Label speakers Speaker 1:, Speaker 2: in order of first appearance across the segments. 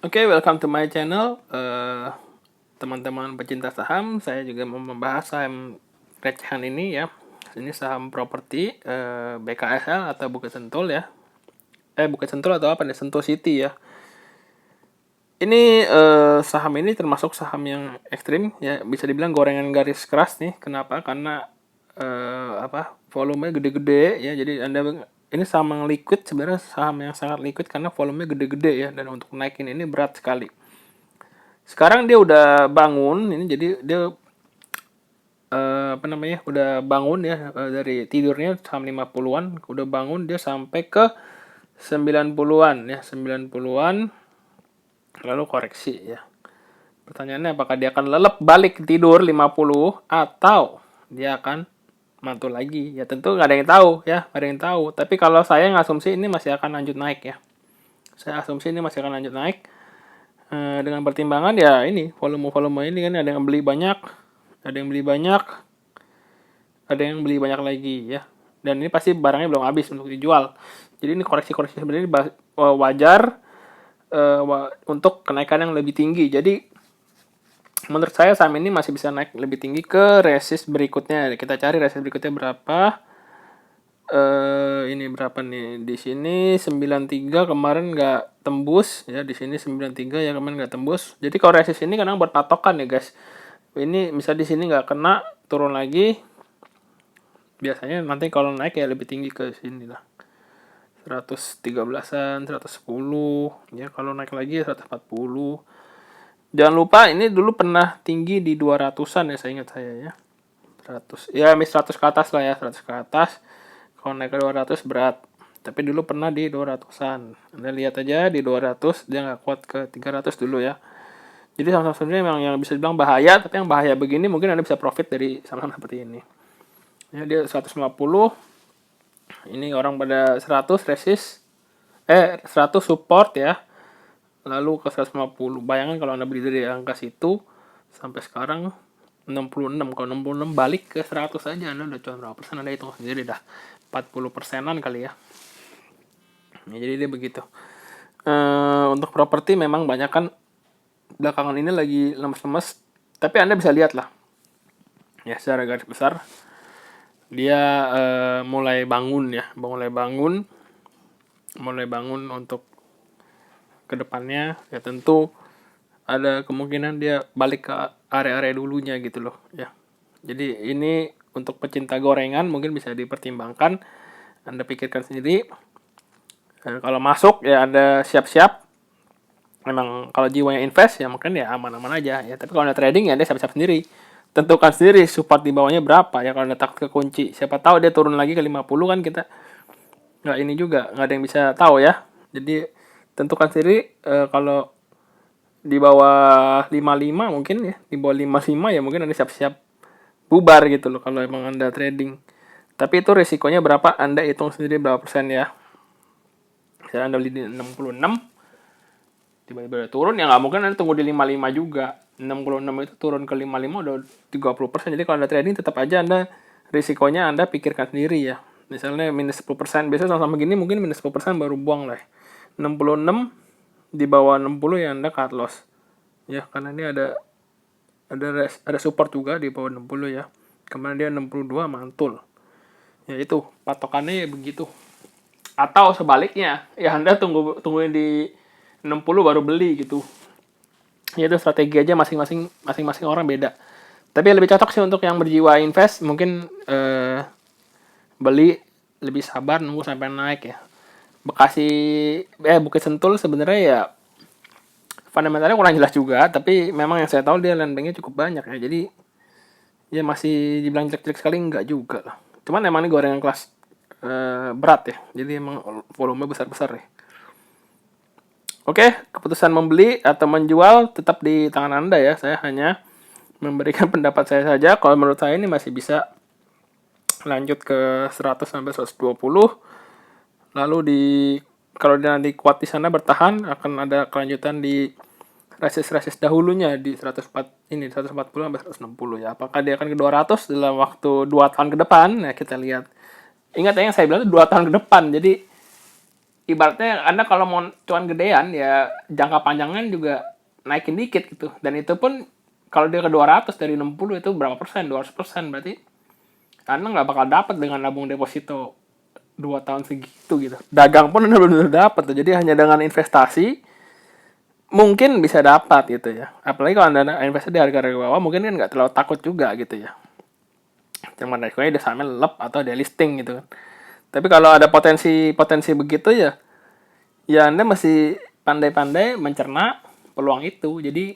Speaker 1: Oke, welcome to my channel. Teman-teman pecinta saham, saya juga mau membahas saham recehan ini ya. Ini saham properti BKSL atau Bukit Sentul ya. Bukit Sentul atau apa nih? Sentul City ya. Ini saham ini termasuk saham yang ekstrim ya, bisa dibilang gorengan garis keras nih. Kenapa? Karena volumenya gede-gede ya. Jadi ini saham yang liquid, sebenarnya saham yang sangat liquid karena volumenya gede-gede ya, dan untuk naikin ini berat sekali. Sekarang dia udah bangun ini, jadi dia udah bangun ya, dari tidurnya saham 50-an, udah bangun dia sampai ke 90-an ya, 90-an lalu koreksi ya. Pertanyaannya apakah dia akan lelep balik tidur 50 atau dia akan mantul lagi? Ya tentu nggak ada yang tahu ya, nggak ada yang tahu. Tapi kalau saya ngasumsi ini masih akan lanjut naik ya. Saya asumsi ini masih akan lanjut naik. Dengan pertimbangan ya ini volume ini kan, ada yang beli banyak, ada yang beli banyak, ada yang beli banyak lagi ya, dan ini pasti barangnya belum habis untuk dijual. Jadi ini koreksi-koreksi sebenarnya wajar untuk kenaikan yang lebih tinggi. Jadi menurut saya saham ini masih bisa naik lebih tinggi ke resist berikutnya. Kita cari resist berikutnya berapa. Ini berapa nih? Di sini 93 kemarin nggak tembus ya, di sini 93 ya kemarin nggak tembus. Jadi kalau resist ini kadang buat patokan ya guys. Ini misal di sini nggak kena, turun lagi. Biasanya nanti kalau naik ya lebih tinggi ke sini lah. 113-an, 110 ya, kalau naik lagi 140. Jangan lupa ini dulu pernah tinggi di 200-an ya, saya ingat saya ya. 100 ya, 100 ke atas lah ya, 100 ke atas. Kalau naik ke 200 berat. Tapi dulu pernah di 200-an. Anda lihat aja di 200 dia nggak kuat ke 300 dulu ya. Jadi saham-saham sebenarnya memang yang bisa dibilang bahaya, tapi yang bahaya begini mungkin Anda bisa profit dari saham seperti ini. Ya, dia 150. Ini orang pada 100 resist, 100 support ya. Lalu ke 150. Bayangkan kalau Anda beli dari angka situ sampai sekarang 66. Kalau 66 balik ke 100 aja, Anda udah cuan berapa persen? Anda hitung sendiri dah. 40%-an kali ya. Jadi dia begitu. Untuk properti memang banyak kan belakangan ini lagi lemes-lemes, tapi Anda bisa lihat lah ya, secara garis besar dia mulai bangun ya, mulai bangun untuk kedepannya ya. Tentu ada kemungkinan dia balik ke area-area dulunya gitu loh ya. Jadi ini untuk pecinta gorengan mungkin bisa dipertimbangkan, Anda pikirkan sendiri. Kalau masuk ya Anda siap-siap. Memang kalau jiwanya invest ya mungkin ya aman-aman aja ya. Tapi kalau Anda trading ya Anda siap-siap sendiri. Tentukan sendiri support di bawahnya berapa ya, kalau Anda takut ke kunci. Siapa tahu dia turun lagi ke 50 kan, kita nggak ini juga, nggak ada yang bisa tahu ya. Jadi tentukan sendiri. Kalau di bawah 55 mungkin ya, di bawah 55 ya mungkin Anda siap-siap bubar gitu loh kalau emang Anda trading. Tapi itu risikonya berapa, Anda hitung sendiri berapa persen ya. Misalnya Anda beli di 66, tiba-tiba turun ya nggak mungkin Anda tunggu di 55 juga. 66 itu turun ke 55 udah 30%. Jadi kalau Anda trading tetap aja Anda risikonya Anda pikirkan sendiri ya. Misalnya minus 10%, biasanya sama-sama gini mungkin minus 10% baru buang lah. 66 di bawah 60 ya Anda cut loss. Ya, karena ini ada support juga di bawah 60 ya. Kemarin dia 62 mantul. Ya itu, patokannya ya begitu. Atau sebaliknya, ya Anda tungguin di 60 baru beli gitu. Ya itu strategi aja, masing-masing orang beda. Tapi lebih cocok sih untuk yang berjiwa invest, mungkin beli lebih sabar nunggu sampai naik ya. Bukit Sentul sebenarnya ya fundamentalnya kurang jelas juga, tapi memang yang saya tahu dia land banknya cukup banyak ya. Jadi ya masih dibilang jelek-jelek sekali enggak juga lah. Cuman emang ini gorengan kelas berat ya. Jadi emang volume besar-besar ya. Oke, keputusan membeli atau menjual tetap di tangan Anda ya. Saya hanya memberikan pendapat saya saja. Kalau menurut saya ini masih bisa lanjut ke 100 sampai 120. Lalu kalau dia nanti kuat di sana bertahan, akan ada kelanjutan di resist dahulunya di 140 sampai 160 ya. Apakah dia akan ke 200 dalam waktu 2 tahun ke depan? Nah, kita lihat. Ingat ya yang saya bilang itu 2 tahun ke depan. Jadi ibaratnya Anda kalau mau cuan gedean ya jangka panjangnya juga naikin dikit gitu. Dan itu pun kalau dia ke 200 dari 60 itu berapa persen? 200%, berarti Anda nggak bakal dapat dengan nabung deposito 2 tahun segitu gitu. Dagang pun Anda belum dapat tuh. Jadi hanya dengan investasi mungkin bisa dapat gitu ya. Apalagi kalau Anda investasi di harga-harga bawah, mungkin kan nggak terlalu takut juga gitu ya. Cuman resikonya dia sahamnya lep atau dia listing gitu kan. Tapi kalau ada potensi begitu ya, ya Anda masih pandai-pandai mencerna peluang itu. Jadi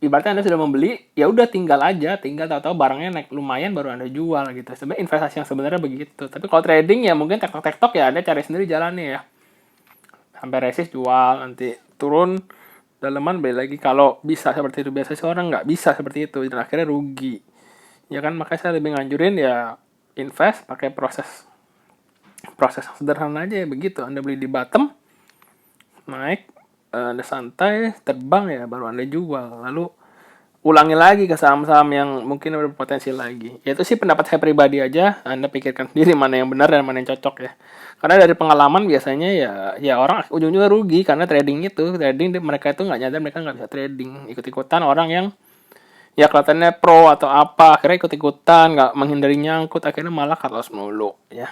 Speaker 1: ibaratnya Anda sudah membeli, ya udah tinggal tahu-tahu barangnya naik lumayan baru Anda jual gitu. Sebenarnya investasi yang sebenarnya begitu. Tapi kalau trading ya mungkin tektok-tektok ya Anda cari sendiri jalannya ya. Sampai resist jual, nanti turun daleman beli lagi. Kalau bisa seperti itu, biasa sih orang nggak bisa seperti itu dan akhirnya rugi. Ya kan, makanya saya lebih nganjurin ya invest pakai proses yang sederhana aja ya begitu. Anda beli di bottom, naik, Anda santai, terbang ya baru Anda jual. Lalu ulangi lagi ke saham-saham yang mungkin berpotensi lagi. Ya itu sih pendapat saya pribadi aja. Anda pikirkan sendiri mana yang benar dan mana yang cocok ya. Karena dari pengalaman biasanya ya orang ujung-ujungnya rugi karena trading mereka itu nggak nyadar mereka nggak bisa trading. Ikut-ikutan orang yang ya kelihatannya pro atau apa, akhirnya ikut-ikutan, nggak menghindari nyangkut, akhirnya malah cut loss mulu ya.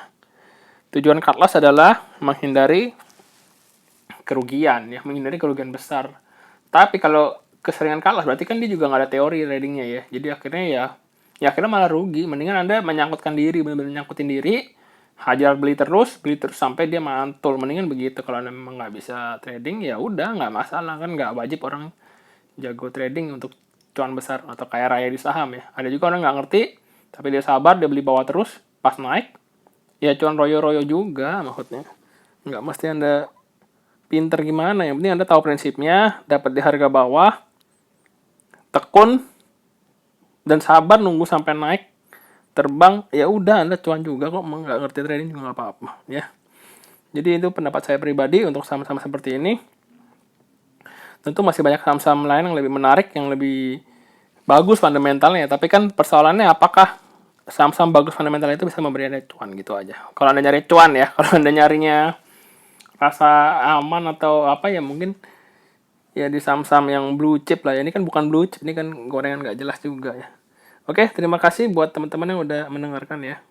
Speaker 1: Tujuan cut loss adalah menghindari kerugian ya, menghindari kerugian besar. Tapi kalau keseringan kalah berarti kan dia juga nggak ada teori tradingnya ya. Jadi akhirnya ya akhirnya malah rugi. Mendingan Anda menyangkutkan diri, benar-benar nyangkutin diri, hajar beli terus sampai dia mantul. Mendingan begitu. Kalau Anda memang nggak bisa trading ya udah nggak masalah, kan nggak wajib orang jago trading untuk cuan besar atau kaya raya di saham ya. Ada juga orang nggak ngerti tapi dia sabar, dia beli bawah terus, pas naik ya cuan royo-royo juga maksudnya. Nggak mesti Anda pinter gimana, yang penting Anda tahu prinsipnya, dapat di harga bawah, tekun dan sabar nunggu sampai naik, terbang, ya udah Anda cuan juga kok. Mau nggak ngerti trading juga nggak apa-apa ya. Jadi itu pendapat saya pribadi untuk saham-saham seperti ini. Tentu masih banyak saham-saham lain yang lebih menarik, yang lebih bagus fundamentalnya, tapi kan persoalannya apakah saham-saham bagus fundamentalnya itu bisa memberi Anda cuan gitu aja. Kalau Anda nyari cuan ya, kalau Anda nyarinya rasa aman atau apa ya mungkin ya di saham-saham yang blue chip lah ya. Ini kan bukan blue chip, ini kan gorengan nggak jelas juga ya. Oke, terima kasih buat teman-teman yang udah mendengarkan ya.